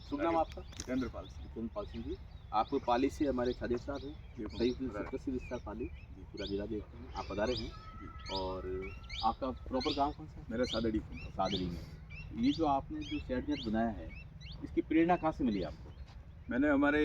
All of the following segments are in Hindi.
शुभ नाम आपका? जितेंद्र पाल सिंह। जितेंद्र पाल सिंह जी। आप पाली से हमारे खाद्य साहब हैं, जी, संयुक्त कृषि विस्तार पाली, पूरा जिला देखते हैं, आप पधारे हैं। जी। और आपका प्रॉपर गांव कौन सा है? मेरा सादड़ी सादड़ी में। ये जो आपने जो शेड नेट बनाया है, इसकी प्रेरणा कहाँ से मिली आपको? मैंने हमारे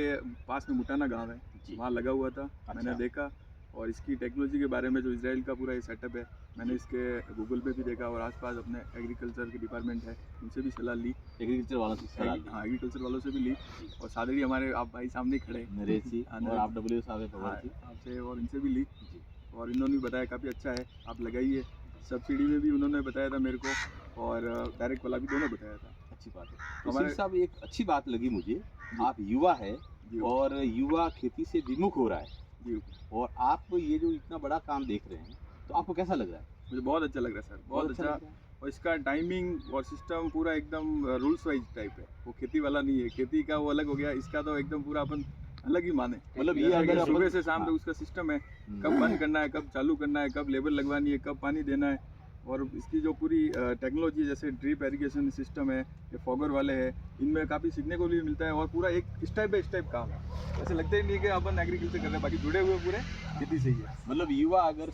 पास में मुटाना गांव है, जी। वहाँ लगा हुआ था। मैंने देखा और इसकी टेक्नोलॉजी के बारे में जो इजराइल का पूरा ये सेटअप है, मैंने इसके गूगल पे भी देखा और आसपास अपने एग्रीकल्चर के डिपार्टमेंट है उनसे भी सलाह ली, एग्रीकल्चर वालों से सलाह ली। हाँ एग्रीकल्चर वालों से भी ली। और सादड़ी हमारे आप भाई सामने खड़े हैं, नरेश जी और आप डब्ल्यू साहब हैं, हाँ, पवार जी। आपसे और इनसे भी ली जी। और इन्होंने भी बताया काफ़ी अच्छा है, आप लगाइए। सब्सिडी में भी उन्होंने बताया था मेरे को और डायरेक्ट वाला भी दोनों बताया था। अच्छी बात है। तो तो सिंह साहब एक अच्छी बात लगी मुझे, आप युवा है जी और युवा खेती से विमुख हो रहा है जी, और आप ये जो इतना बड़ा काम देख रहे हैं, तो आपको कैसा लग रहा है? मुझे बहुत अच्छा लग रहा है सर, बहुत अच्छा। लग रहा है? और इसका टाइमिंग और सिस्टम पूरा एकदम रूल्स वाइज टाइप है, वो खेती वाला नहीं है। खेती का वो अलग हो गया, इसका तो एकदम पूरा अपन अलग ही माने। मतलब ये जैसे कि अगर अपन- सुबह से शाम हाँ। तक उसका सिस्टम है, कब बंद करना है, कब चालू करना है, कब लेबर लगवानी है, कब पानी देना है। और इसकी जो पूरी टेक्नोलॉजी है, जैसे ड्रिप इरिगेशन सिस्टम है, ये फॉगर वाले हैं, इनमें काफ़ी सीखने को भी मिलता है और पूरा एक स्टेप बाय स्टेप काम है। ऐसे लगता ही नहीं कि अपन एग्रीकल्चर कर रहे हैं, बाकी जुड़े हुए पूरे खेती से ही है। मतलब युवा अगर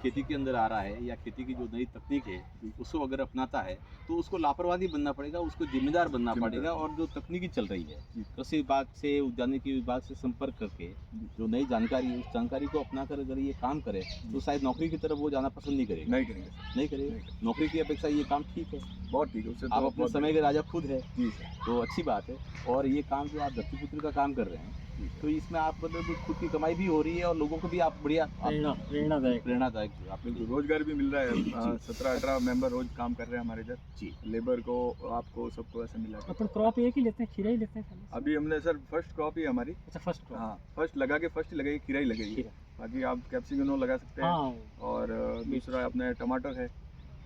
खेती के अंदर आ रहा है या खेती की जो नई तकनीक है उसको अगर अपनाता है तो उसको लापरवाही बनना पड़ेगा, उसको जिम्मेदार बनना पड़ेगा। और जो तकनीकी चल रही है, कृषि विभाग से, उद्यानिकी विभाग से संपर्क करके जो नई जानकारी है, उस जानकारी को अपनाकर अगर ये काम करे तो शायद नौकरी की तरफ वो जाना पसंद नहीं करेगा। नहीं करेंगे सर, नहीं करेगा। नौकरी की अपेक्षा ये काम ठीक है, बहुत ठीक है। उससे आप अपने समय के राजा खुद है, जी सर। तो अच्छी बात है। और ये काम जो आप धरतीपुत्र का काम कर रहे हैं, तो इसमें आप मतलब खुद की कमाई भी हो रही है और लोगों को भी आप बढ़िया प्रेरणादायक आप बिल्कुल रोजगार भी मिल रहा है। 17-18 मेंबर रोज काम कर रहे हैं हमारे इधर। जी। लेबर को, आपको, सबको ऐसे मिला के। अपन क्रॉप एक ही लेते हैं, खीरा ही लेते हैं खाली? अभी हमने सर फर्स्ट क्रॉप ही हमारी। अच्छा, फर्स्ट क्रॉप। हाँ, फर्स्ट लगा के फर्स्ट ही लगाई, खीरा ही लगाई है। बाकी आप कैप्सिकम लगा सकते हैं। हाँ। और दूसरा अपने टमाटर है,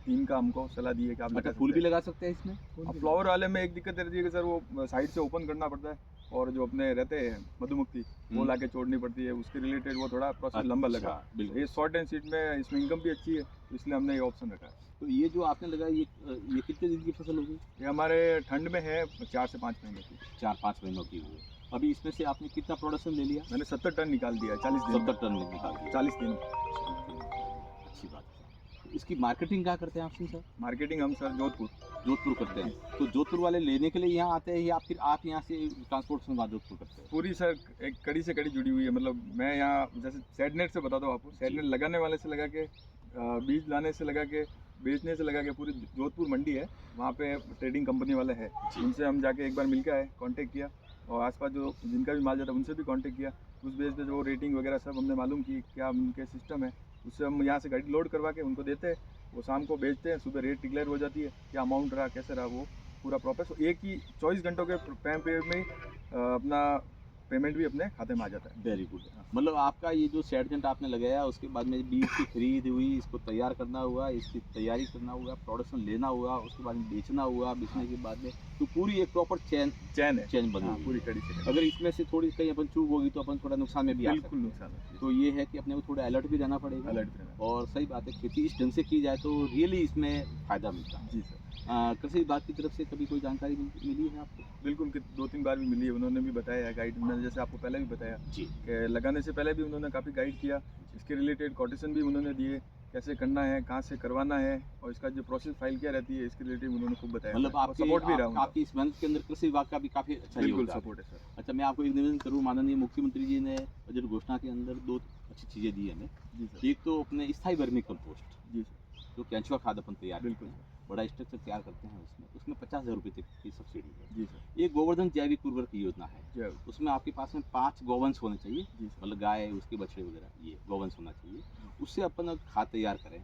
3 का हमको सलाह दी है कि आप मतलब लगा फूल भी सकते हैं। लगा सकते हैं इसमें। अब फ्लावर वाले में एक दिक्कत रहती है कि सर वो साइड से ओपन करना पड़ता है और जो अपने रहते हैं मधुमक्खी वो लाके छोड़नी पड़ती है, उसके रिलेटेड वो थोड़ा प्रोसेस लंबा लगा। बिल्कुल। ये शॉर्ट एंड सीट में इसमें इनकम भी अच्छी है, तो इसलिए हमने ये ऑप्शन रखा है। तो ये जो आपने लगाया ये कितने दिन की फसल होगी? ये हमारे ठंड में है 4 से 5 महीने की। 4-5 महीनों की हुई। अभी इसमें से आपने कितना प्रोडक्शन ले लिया? मैंने 70 टन निकाल दिया है 40 दिन 70 टन निकाल दिया। 40 दिन। अच्छी बात है। तो इसकी मार्केटिंग क्या करते हैं आप सिंह साहब? मार्केटिंग हम सर जोधपुर करते हैं। तो जोधपुर वाले लेने के लिए यहाँ आते हैं या फिर आप यहाँ से ट्रांसपोर्टेशन बाद जोधपुर करते हैं? पूरी सर एक कड़ी से कड़ी जुड़ी हुई है। मतलब मैं यहाँ जैसे सेडनेट से बताता हूँ आपको, सेडनेट लगाने वाले से लगा के, बीज लाने से लगा के, बेचने से लगा के, पूरी जोधपुर मंडी है, वहाँ पे ट्रेडिंग कंपनी वाले हैं, उनसे हम जाके एक बार मिल के आए, कॉन्टेक्ट किया और आसपास जो जिनका भी माल जाता है उनसे भी कांटेक्ट किया। उस बेस पे जो रेटिंग वगैरह सब हमने मालूम की क्या उनके सिस्टम है, उससे हम यहाँ से गाड़ी लोड करवा के उनको देते हैं, वो शाम को बेचते हैं, सुबह रेट डिक्लेयर हो जाती है, क्या अमाउंट रहा कैसे रहा वो पूरा प्रोसेस एक ही 24 घंटों के टाइम पीरियड में अपना पेमेंट भी अपने खाते में आ जाता है। Very good. मतलब आपका ये जो शेड टेंट आपने लगाया, उसके बाद में बीज की खरीद हुई, इसको तैयार करना हुआ, इसकी तैयारी करना हुआ, प्रोडक्शन लेना हुआ, उसके बाद में बेचना हुआ, बेचने के बाद में तो पूरी एक प्रॉपर चैन बनी हुई है। पूरी कड़ी से। अगर इसमें से थोड़ी कहीं अपन चूक होगी तो अपन थोड़ा नुकसान में भी बिल्कुल नुकसान है। तो ये है कि अपने को थोड़ा अलर्ट भी रहना पड़ेगा। और सही बात है, खेती इस ढंग से की जाए तो रियली इसमें फायदा मिलता है। जी सर। कृषि विभाग की तरफ से कभी कोई जानकारी मिली है आपको? बिल्कुल, 2-3 बार भी मिली है, उन्होंने भी बताया है गाइड। मैंने जैसे आपको पहले भी बताया जी कि लगाने से पहले भी उन्होंने काफ़ी गाइड किया, इसके रिलेटेड कोटेशन भी उन्होंने दिए, कैसे करना है, कहाँ से करवाना है और इसका जो प्रोसेस फाइल क्या रहती है, इसके रिलेटेड उन्होंने खूब बताया। मतलब आपकी सपोर्ट भी रहा आपकी इस मंथ के अंदर कृषि विभाग का भी काफी अच्छा बिल्कुल सपोर्ट है सर। अच्छा, मैं आपको एक निवेदन करूँ, माननीय मुख्यमंत्री जी ने बजट घोषणा के अंदर 2 अच्छी चीजें दी हमें। जी सर। एक तो अपने स्थायी वर्मी कंपोस्ट, जी सर। जो केंचुआ खाद अपन तैयार बिल्कुल करते हैं, बड़ा स्ट्रक्चर तैयार करते हैं, उसमें 50,000 रुपये तक की सब्सिडी है। जी सर। एक गोवर्धन जैविक उर्वरक की योजना है, जैविक। उसमें आपके पास में 5 गौवंश होने चाहिए। जी सर। मतलब गाय, उसके बछड़े वगैरह, ये गौवंश होना चाहिए। उससे अपन खाद तैयार करें